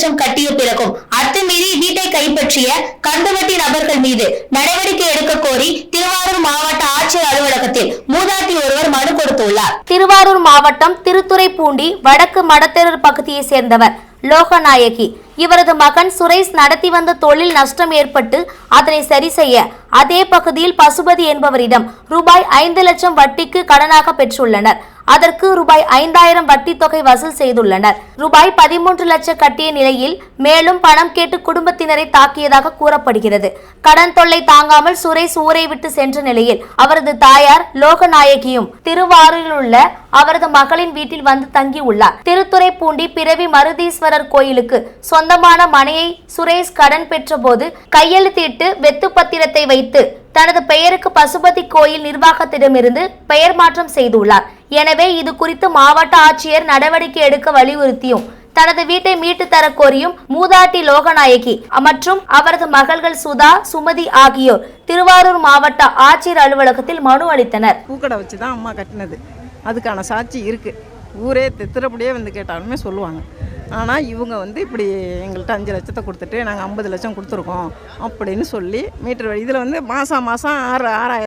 லட்சம் கட்டிய பிறகும் அத்துமீறி வீட்டை கைப்பற்றிய கந்துவட்டி நபர்கள் மீது நடவடிக்கை எடுக்க கோரி திருவாரூர் மாவட்ட ஆட்சியர் அலுவலகத்தில் மூதாட்டி ஒருவர் மனு கொடுத்துள்ளார். திருவாரூர் மாவட்டம் திருத்துறைப்பூண்டி வடக்கு மடத்தெரு பகுதியை சேர்ந்தவர் லோகநாயகி. இவரது மகன் சுரேஷ் நடத்தி வந்த தொழில் நஷ்டம் ஏற்பட்டு அதனை சரி செய்ய அதே பகுதியில் பசுபதி என்பவரிடம் ரூபாய் 5 லட்சம் வட்டிக்கு கடனாக பெற்றுள்ளனர். அதற்கு ரூபாய் 5000 வட்டி தொகை வசூல் செய்துள்ளனர். ரூபாய் 13 லட்சம் கட்டிய நிலையில் மேலும் பணம் கேட்டு குடும்பத்தினரை தாக்கியதாக கூறப்படுகிறது. கடன் தொல்லை தாங்காமல் சுரேஷ் ஊரை விட்டு சென்ற நிலையில் அவரது தாயார் லோகநாயகியும் திருவாரூரில் உள்ள அவரது மகளின் வீட்டில் வந்து தங்கியுள்ளார். திருத்துறைப்பூண்டி பிறவி மருதீஸ்வரர் கோயிலுக்கு சொந்தமான மனையை சுரேஷ் கடன் பெற்ற போது கையெழுத்திட்டு வெத்து பத்திரத்தை வைத்து தனது பெயருக்கு பசுபதி கோயில் நிர்வாகத்திடமிருந்து பெயர் மாற்றம் செய்துள்ளார். எனவே இது குறித்து மாவட்ட ஆட்சியர் நடவடிக்கை எடுக்க வலியுறுத்தியும் தனது வீட்டை மீட்டு தர கோரியும் மூதாட்டி லோகநாயகி மற்றும் அவரது மகள்கள் சுதா, சுமதி ஆகியோர் திருவாரூர் மாவட்ட ஆட்சியர் அலுவலகத்தில் மனு அளித்தனர். பூக்கடை வச்சுதான் அம்மா கட்டினது, அதுக்கான சாட்சி இருக்கு. ஊரே தித்திரப்படியே வந்து கேட்டாலுமே சொல்லுவாங்க. ஆனால் இவங்க வந்து இப்படி எங்கள்கிட்ட 5 லட்சத்தை கொடுத்துட்டு நாங்கள் 50 லட்சம் கொடுத்துருக்கோம் அப்படின்னு சொல்லி மீட்டர் இதில் வந்து மாதம் 6000